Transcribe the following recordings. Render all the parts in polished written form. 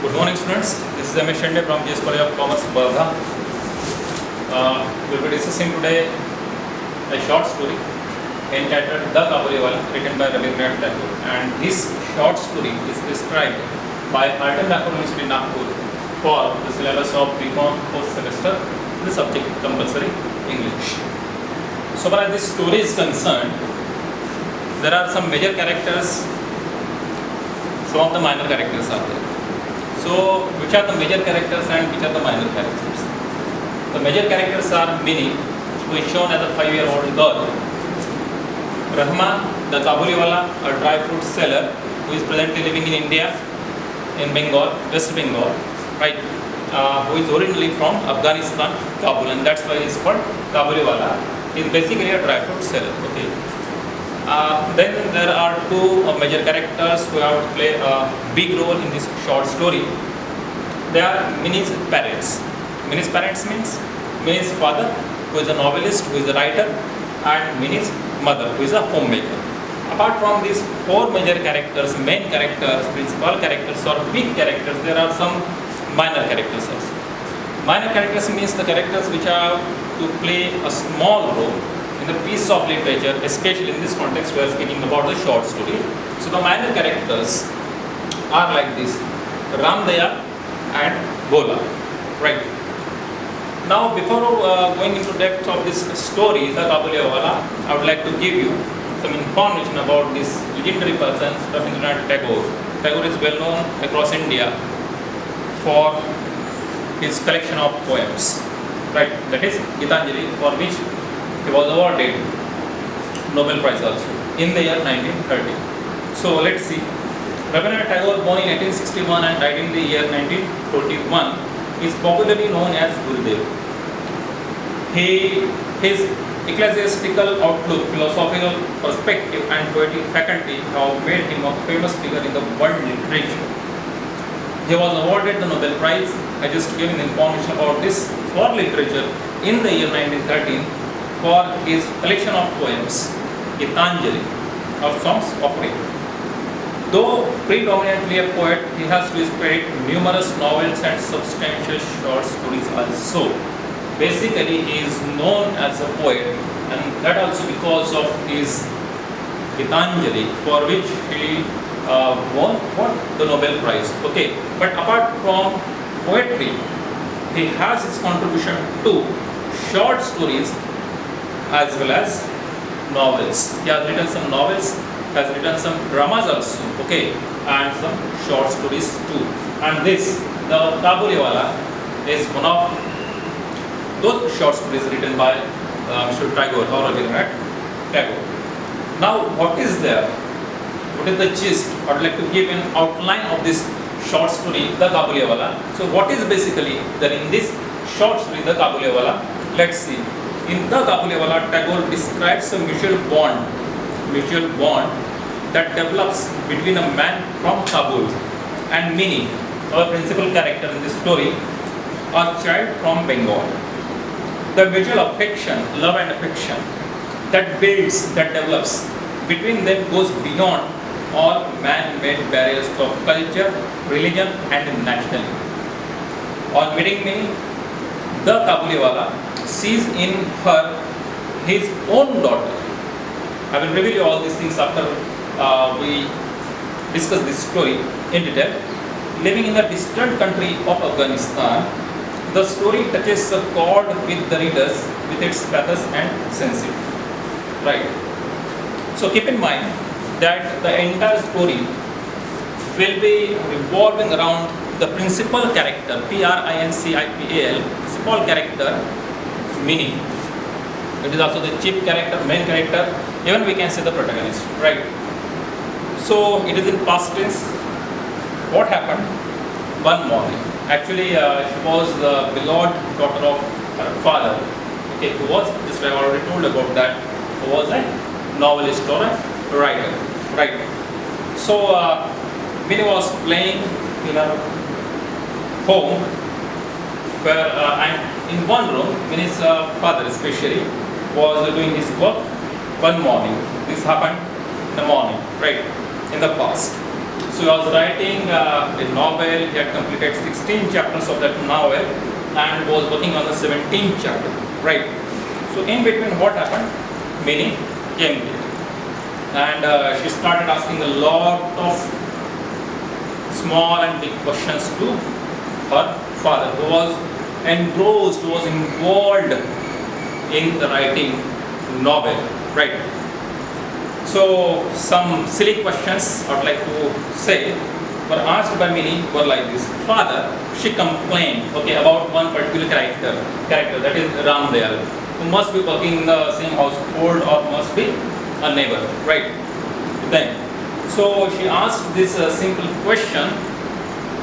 Good morning, students. This is MS Shende from GS College of Commerce, Bardha. We will be discussing today a short story entitled The Kabuliwala, written by Rabindranath Tagore. And this short story is described by Arden Tagore University, Nagpur, for the syllabus of BCom post semester, the subject Compulsory English. So far as this story is concerned, there are some major characters, some of the minor characters are there. So, which are the major characters and which are the minor characters? The major characters are Minnie, who is shown as a 5-year-old girl. Rahman, the Kabuliwala, a dry fruit seller, who is presently living in India, in Bengal, West Bengal, right? Who is originally from Afghanistan, Kabul, and that's why he is called Kabuliwala. He is basically a dry fruit seller. Okay. Then there are two major characters who have to play a big role in this short story. They are Minnie's parents. Minnie's parents means Minnie's father, who is a novelist, who is a writer, and Minnie's mother, who is a homemaker. Apart from these four major characters, main characters, principal characters or big characters, there are some minor characters also. Minor characters means the characters which are to play a small role in the piece of literature, especially in this context we are speaking about the short story. So the minor characters are like this: Ramdaya and Bola, right? Now before going into depth of this story, the Kabuliwala, I would like to give you some information about this legendary person, Rabindranath Tagore. Tagore is well known across India for his collection of poems, right? That is Gitanjali, for which he was awarded Nobel Prize also in the year 1930. So let's see. Rabindranath Tagore, born in 1861 and died in the year 1941, is popularly known as Gurudev. His ecclesiastical outlook, philosophical perspective, and poetic faculty have made him a famous figure in the world literature. He was awarded the Nobel Prize. I just gave the information about this for literature in the year 1913. For his collection of poems, Gitanjali, or songs of praise. Though predominantly a poet, he has to his credit numerous novels and substantial short stories also. Basically, he is known as a poet, and that also because of his Gitanjali, for which he won the Nobel Prize. Okay, but apart from poetry, he has his contribution to short stories as well as novels. He has written some novels, has written some dramas also, okay, and some short stories too. And this, the Kabuliwala, is one of those short stories written by Mr. Tagore or Rabindranath Tagore. Now, what is there? What is the gist? I would like to give an outline of this short story, the Kabuliwala. So, what is basically there in this short story, the Kabuliwala? Let's see. In the Kabuliwala, Tagore describes a mutual bond that develops between a man from Kabul and Minnie, our principal character in this story, a child from Bengal. The mutual affection, love and affection that builds, that develops between them goes beyond all man-made barriers of culture, religion and nationality. On meeting Minnie, the Kabuliwala sees in her his own daughter. I will reveal you all these things after we discuss this story in detail. Living in the distant country of Afghanistan, the story touches a chord with the readers with its pathos and sensitivity. Right. So keep in mind that the entire story will be revolving around the principal character, Principal, principal character, Minnie. It is also the chief character, main character, even we can say the protagonist, right? So it is in past tense. What happened? One morning. Actually, she was the beloved daughter of her father. Okay, who was, just I already told about that, who was a novelist or a writer, right? So Minnie was playing in her home, where and in one room, Minnie's father especially was doing his work one morning. This happened in the morning, right, in the past. So he was writing a novel. He had completed 16 chapters of that novel and was working on the 17th chapter. Right. So in between, what happened? Minnie came there, and she started asking a lot of small and big questions to her father, who was engrossed, who was involved in the writing novel. Right. So some silly questions I would like to say were asked by Minnie were like this. Father, she complained, okay, about one particular character that is Ramdayal, who must be working in the same household or must be a neighbor, right? Then, so she asked this simple question.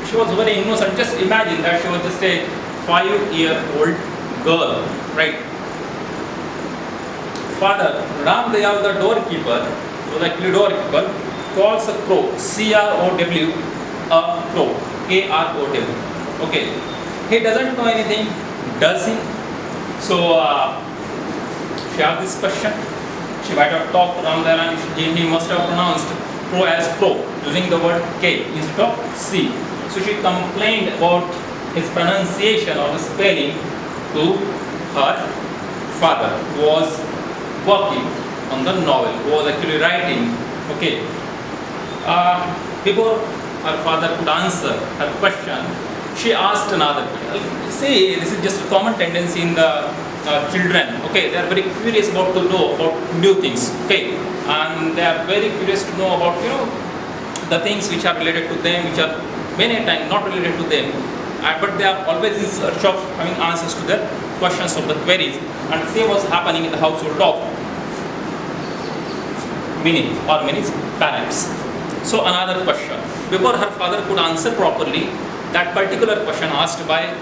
She was very innocent. Just imagine that she was just a 5-year-old girl, right? Father, Ramdayal, the doorkeeper, was actually doorkeeper, calls a crow, C-R-O-W, a crow, K-R-O-W. Okay, he doesn't know anything, does he? So she asked this question. She might have talked to Ramdayal and he must have pronounced crow as crow, using the word K instead of C. So she complained about his pronunciation or the spelling to her father, who was working on the novel, who was actually writing. Okay. Before her father could answer her question, she asked another question. See, this is just a common tendency in the children. Okay, they are very curious about to know about new things. Okay, and they are very curious to know about the things which are related to them, which are many times not related to them, but they are always in search of having answers to their questions of the queries. And same was happening in the household of Minnie or Minnie's parents. So another question. Before her father could answer properly that particular question asked by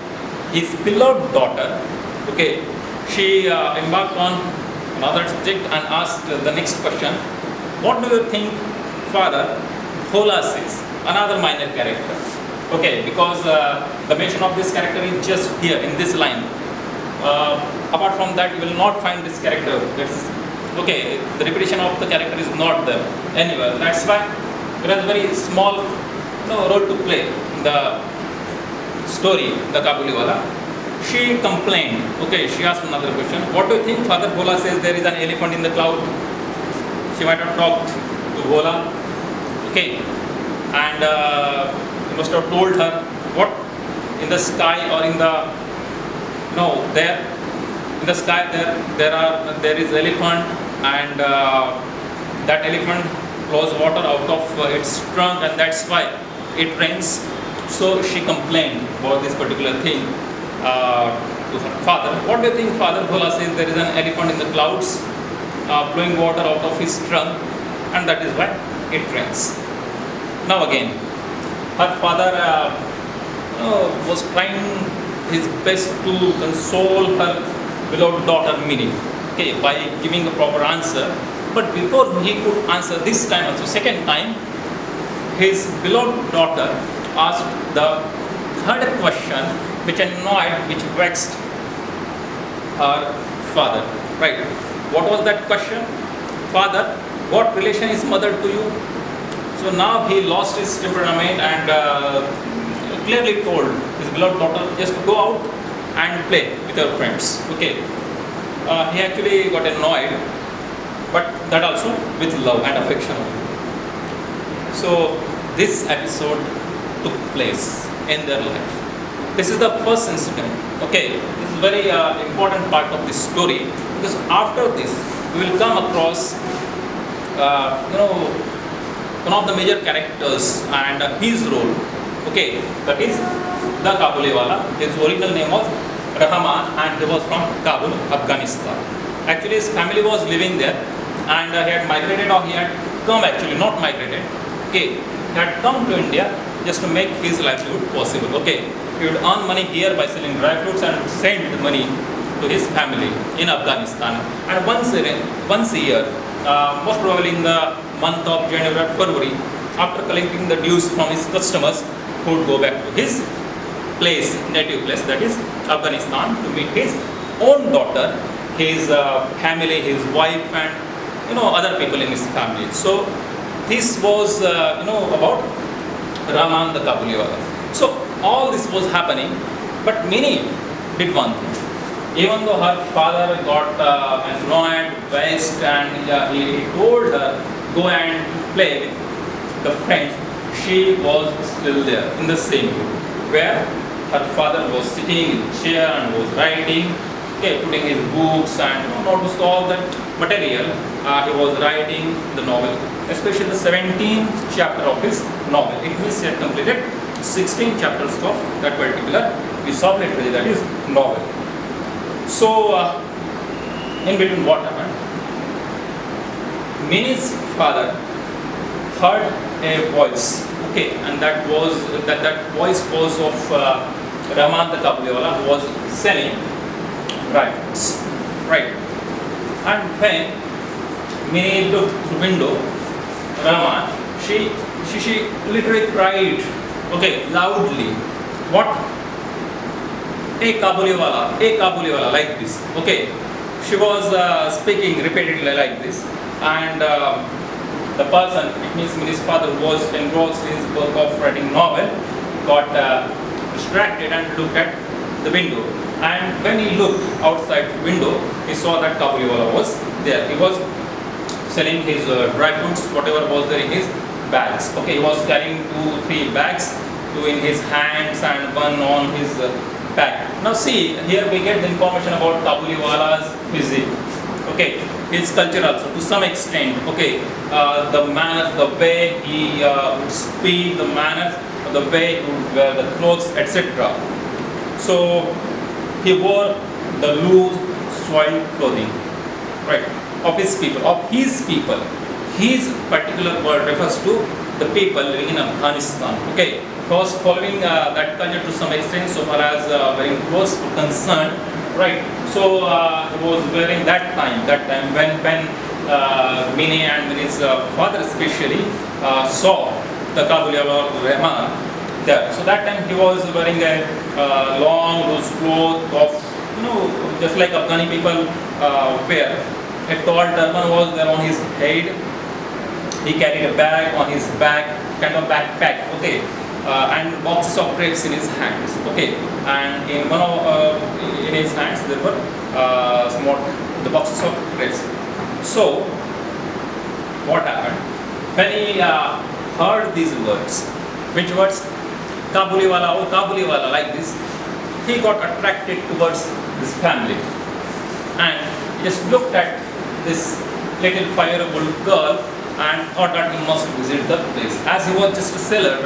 his beloved daughter, okay, she embarked on another subject and asked the next question. What do you think, father, Bhola says? Another minor character. Okay, because the mention of this character is just here in this line. Apart from that, you will not find this character. Okay, the repetition of the character is not there anywhere. That's why it has a very small role to play in the story, the Kabuliwala. She complained. Okay, she asked another question. What do you think, Father Bhola says there is an elephant in the cloud? She might have talked to Bhola. Okay, and you must have told her what in the sky or in the there in the sky there is elephant, and that elephant flows water out of its trunk, and that's why it rains. So she complained about this particular thing to her father. What do you think, Father Bhola says there is an elephant in the clouds blowing water out of his trunk, and that is why it rains. Now again, her father was trying his best to console her beloved daughter Minnie, okay, by giving a proper answer. But before he could answer this time also, second time, his beloved daughter asked the third question, which annoyed, which vexed her father. Right? What was that question? Father, what relation is mother to you? So now he lost his temperament and clearly told his beloved daughter just to go out and play with her friends. Okay. He actually got annoyed, but that also with love and affection. So this episode took place in their life. This is the first incident. Okay, this is very important part of this story, because after this we will come across one of the major characters and his role. Okay, that is the Kabuliwala. His original name was Rahman, and he was from Kabul, Afghanistan. Actually, his family was living there, and he had migrated, or he had come, actually not migrated. Okay, he had come to India just to make his livelihood possible. Okay, he would earn money here by selling dry fruits and send money to his family in Afghanistan. And once a year, most probably in the month of January or February, after collecting the dues from his customers, he would go back to his place, native place, that is Afghanistan, to meet his own daughter, his family, his wife, and other people in his family. So this was about Rahman the Kabuliwala. So all this was happening, but Minnie did one thing. Even though her father got annoyed, vexed, and he told her go and play with the friends, she was still there in the same room where her father was sitting in a chair and was writing, okay, putting his books and noticed all that material. He was writing the novel, especially the 17th chapter of his novel. It means he had completed 16 chapters of that particular piece of literature, that is novel. So, in between what happened? Minnie's father heard a voice, okay, and that voice was of Rahman the Kabuliwala, who was selling dry fruits, right? And when Minnie looked through window, Rahman, she literally cried, okay, loudly. What? A Kabuliwala, like this. Okay, she was speaking repeatedly like this, and the person, it means Minnie's father, was engrossed in his work of writing novel, got distracted and looked at the window. And when he looked outside the window, he saw that Kabuliwala was there. He was selling his dry fruits, whatever was there in his bags. Okay, he was carrying 2-3 bags, 2 in his hands and 1 on his back. Now see, here we get the information about Kabuliwala's physique. Okay, his culture also to some extent. Okay, the manners, the way he would speak, the manners, the way he would wear the clothes, etc. So he wore the loose, soiled clothing, right, of his people. His particular word refers to the people living in Afghanistan. Okay, he was following that culture to some extent, so far as wearing clothes were concerned, right. So he was wearing that time when Minnie and Minnie's father especially saw the Kabuliwala Rahman there. So that time he was wearing a long loose cloth of, just like Afghani people wear. A tall turban was there on his head. He carried a bag on his back, kind of backpack, okay, and boxes of grapes in his hands, okay, and in in his hands there were the boxes of grapes. So what happened when he heard these words? Which words? Kabuliwala, oh Kabuliwala, like this. He got attracted towards this family and he just looked at this little 5-year-old girl and thought that he must visit the place. As he was just a seller,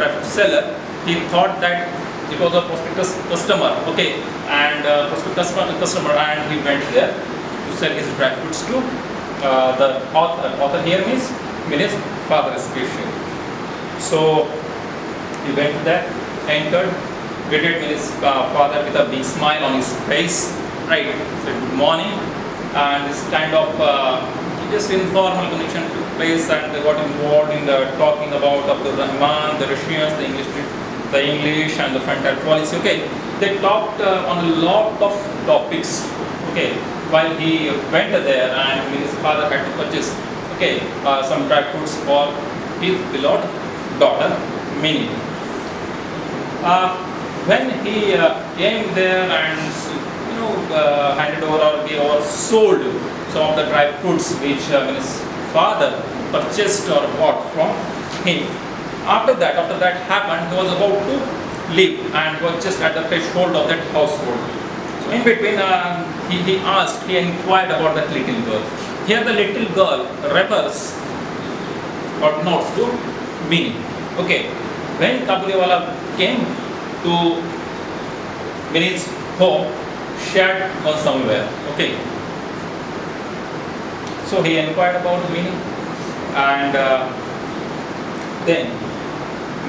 he thought that it was a prospectus customer, okay, and customer, and he went there to sell his dry fruits to the author. Author here means Minnie's father especially. So he went there, entered, greeted Minnie's father with a big smile on his face, right? Said good morning, and this kind of just informal connection took place, and they got involved in the talking about Abdul Rahman, the Russians, the English, and the frontier policy. Okay, they talked on a lot of topics. Okay, while he went there, and his father had to purchase, okay, some dry fruits for his beloved daughter Minnie. When he came there and handed over or sold some of the dry fruits which his father purchased or bought from him. After that happened, he was about to leave and was just at the threshold of that household. So in between, he inquired about that little girl. Here the little girl refers or notes to Minnie. Okay, when Kabuliwala came to Minnie's home, she had gone somewhere. Okay. So he inquired about Minnie, and then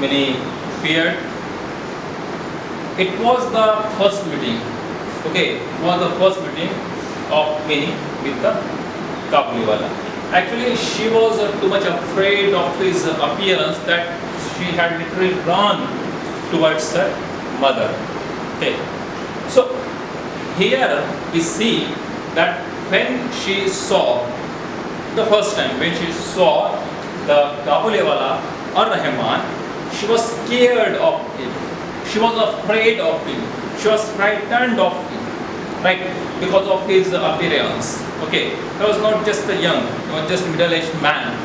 Minnie appeared. It was the first meeting. Okay, it was the first meeting of Minnie with the Kabuliwala. Actually, she was too much afraid of his appearance that she had literally run towards her mother. Okay, so here we see that when she saw the first time, when she saw the Kabuliwala or Rahman, She was scared of him. She was afraid of him. She was frightened of him, right? Because of his appearance. Okay, he was not just a young, he was just a middle-aged man.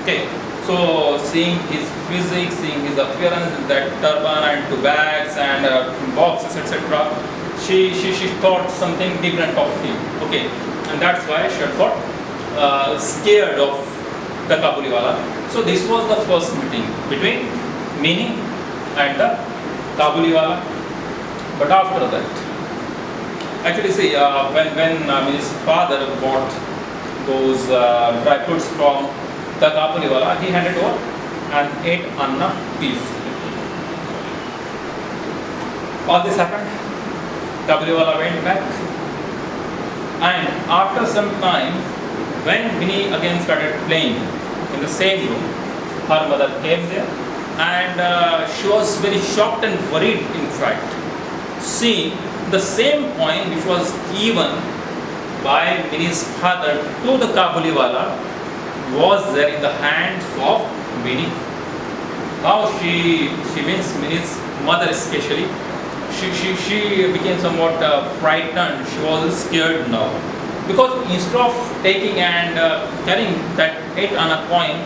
Okay, so seeing his physique, seeing his appearance, that turban and two bags and boxes, etc., she thought something different of him. Okay, and that's why she got scared of the Kabuliwala. So this was the first meeting between Mini and the Kabuliwala. But after that, actually see, when his father bought those dry fruits from the Kabuliwala, he handed over and ate anna piece. All this happened. Kabuliwala went back, and after some time, when Minnie again started playing in the same room, her mother came there, and she was very shocked and worried, in fact, seeing the same coin which was given by Minnie's father to the Kabuliwala was there in the hands of Minnie. Now she means Minnie's mother especially, she became somewhat frightened. She was scared now, because instead of taking and carrying that 8 anna coin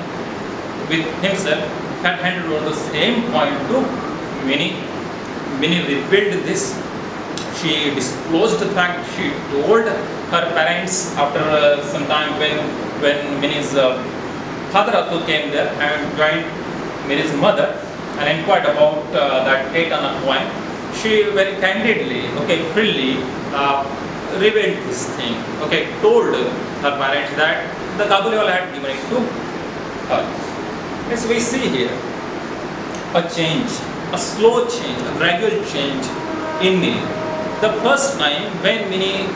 with himself, had handed over the same coin to Minnie. Minnie revealed this. She disclosed the fact. She told her parents after some time, when Minnie's father also came there and joined Minnie's mother and inquired about that 8 anna coin. She very candidly, freely revealed this thing. Told her parents that the Kabuliwala had given it to her. Yes, we see here a change, a slow change, a gradual change in Minnie. The first time when Minnie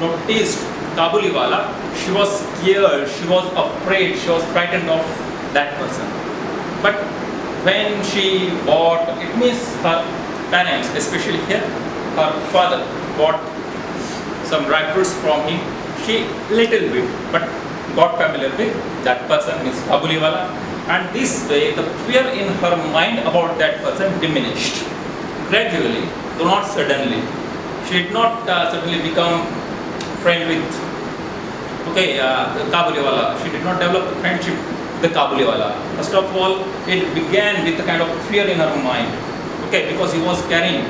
noticed Kabuliwala, she was scared, she was afraid, she was frightened of that person. But when she bought, it means her parents, especially here, her father bought some dry fruits from him. She little bit, but got familiar with that person, Miss Kabuliwala, and this way the fear in her mind about that person diminished gradually, though not suddenly. She did not suddenly become friend with the Kabuliwala. She did not develop a friendship with the Kabuliwala. First of all, it began with a kind of fear in her mind. Because he was carrying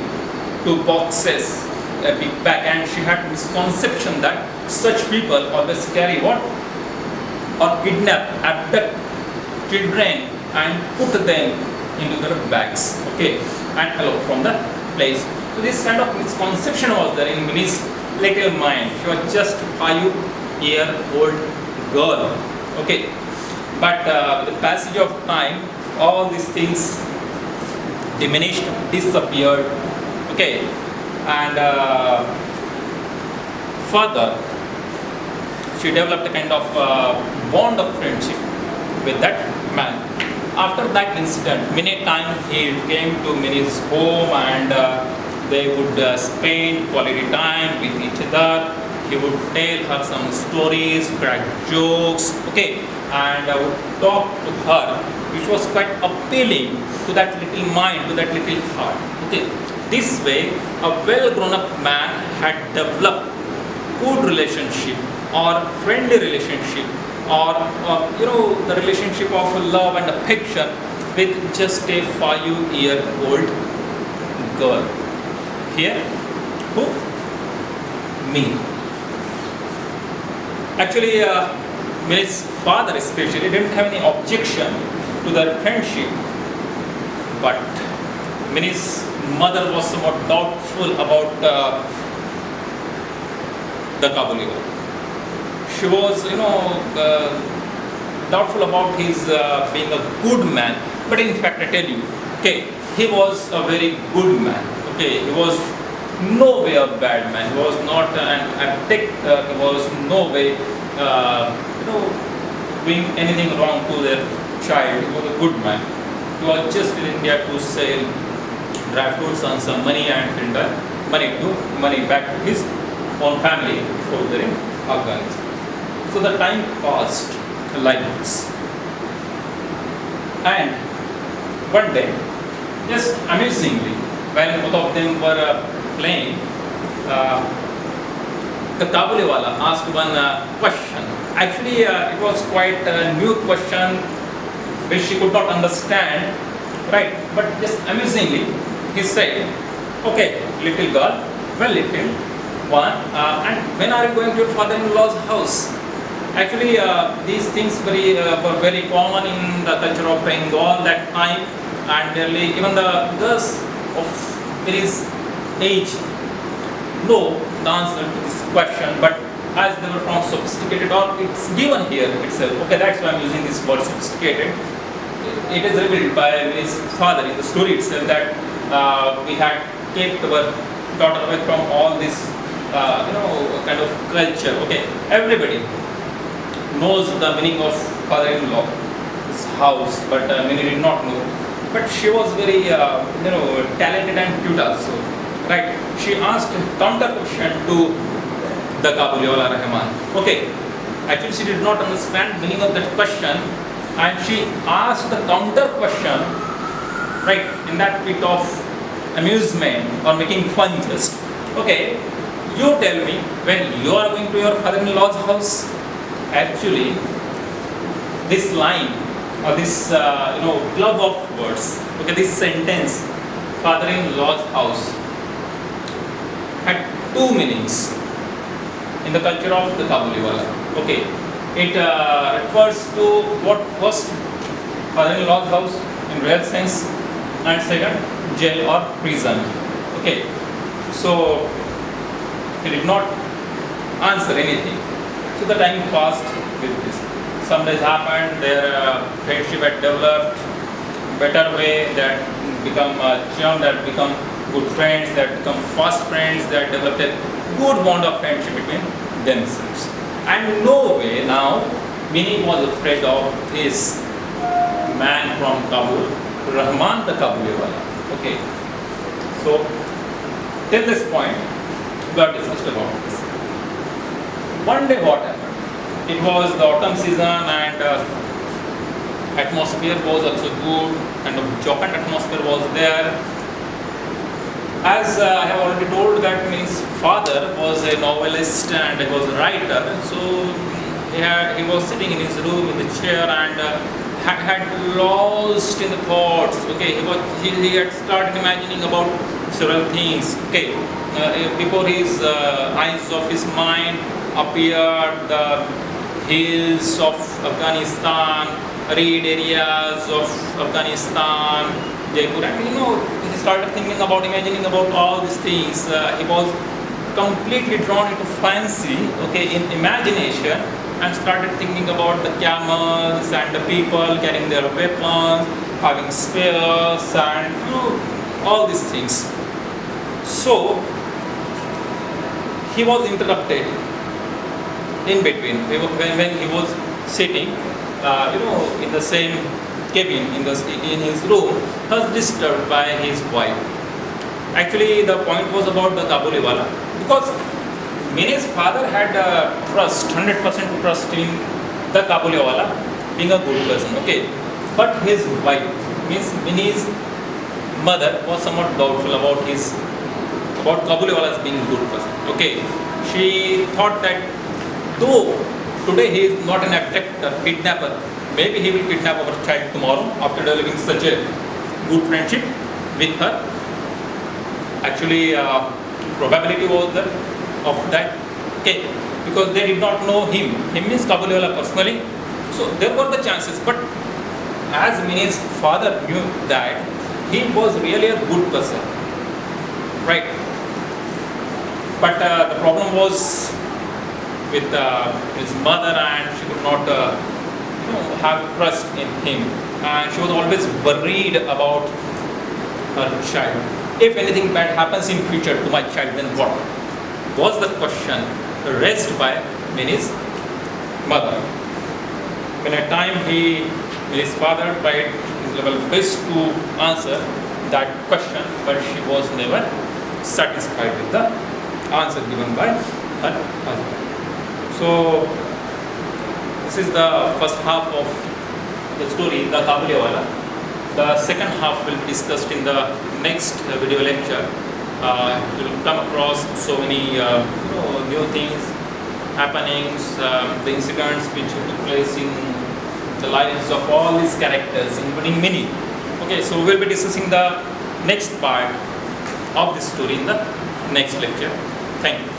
2 boxes, a big bag, and she had misconception that such people always carry what? Or kidnap, abduct children and put them into their bags, and allow from the place. So this kind of misconception was there in Minnie's little mind. She was just 5-year-old girl, But with the passage of time, all these things diminished, disappeared, and further she developed a kind of bond of friendship with that man. After that incident, many times he came to Minnie's home, and they would spend quality time with each other. He would tell her some stories, crack jokes, and would talk to her, which was quite appealing to that little mind, to that little heart. This way, a well-grown-up man had developed good relationship or friendly relationship, or the relationship of love and affection with just a 5-year-old girl. Here, who? Me. Actually, Minnie's father especially didn't have any objection to their friendship, but Minnie's mother was somewhat doubtful about the Kabuliwala. She was, doubtful about his being a good man. But in fact, I tell you, he was a very good man. He was no way a bad man. He was not an abdict. He was no way, doing anything wrong to their child. He was a good man. He was just in India to sell dry fruits and some money, and send money back to his own family before they're in Afghanistan. So the time passed like this, and one day, just amusingly, when both of them were playing, uh, the Kabuliwala asked one question. Actually, it was quite a new question which she could not understand, right? But just amusingly, he said, "Okay, little girl, well, little one, and when are you going to your father-in-law's house?" Actually, these things were very common in the culture of Bengal that time, and nearly even the girls of his age know the answer to this question, but as they were from sophisticated, or it's given here itself. Okay, that's why I'm using this word sophisticated. It is revealed by his father in the story itself that we had kept our daughter away from all this, kind of culture. Okay, everybody knows the meaning of father-in-law, his house, but many did not know. But she was very, talented and cute also, right? She asked counter question to the Kabuliwala Rahman. Okay, actually she did not understand meaning of that question, and she asked the counter question, right? In that bit of amusement or making fun just. Okay, you tell me when you are going to your father-in-law's house. Actually, this line or this club of words, okay, this sentence, father-in-law's house, had two meanings in the culture of the Kabuliwala. Okay, it refers to what first, father-in-law's house in real sense, and second, jail or prison. Okay, so he did not answer anything. So the time passed with this. Some days happened, their friendship had developed better way, that become chum, that become good friends, that become fast friends, that developed a good bond of friendship between themselves. And no way now, Mini was afraid of this man from Kabul, Rahman the Kabuliwala. Okay, so till this point, we have discussed about this. One day what happened? It was the autumn season, and atmosphere was also good, kind of jocund atmosphere was there. As I have already told, that means father was a novelist and he was a writer. So he was sitting in his room in the chair and had lost in the thoughts. Okay, he had started imagining about several things. Okay, before his eyes of his mind appeared the hills of Afghanistan, arid areas of Afghanistan, Jaipur, and he started thinking about, imagining about all these things. He was completely drawn into fancy, okay, in imagination, and started thinking about the camels and the people carrying their weapons, having spears, and all these things. So he was interrupted in between when he was sitting, in the same cabin in his room, was disturbed by his wife. Actually, the point was about the Kabuliwala, because Mini's father had trust, 100% trust in the Kabuliwala being a good person. Okay, but his wife, means Mini's mother, was somewhat doubtful about Kabuliwala's being a good person. Okay, she thought that though today he is not an abductor, kidnapper, maybe he will kidnap our child tomorrow after developing such a good friendship with her. Actually, probability was there of that. Okay, because they did not know him. Him means Kabuliwala personally. So there were the chances. But as Mini's father knew that he was really a good person, right? But the problem was with his mother, and she could not have trust in him, and she was always worried about her child. If anything bad happens in future to my child, then what? Was the question raised by Mini's mother. When at time his father tried his level best to answer that question, but she was never satisfied with the answer given by her husband. So this is the first half of the story, the Kabuliwala. The second half will be discussed in the next video lecture. You will come across so many new things, happenings, the incidents which took place in the lives of all these characters, including many. Okay, so we will be discussing the next part of this story in the next lecture. Thank you.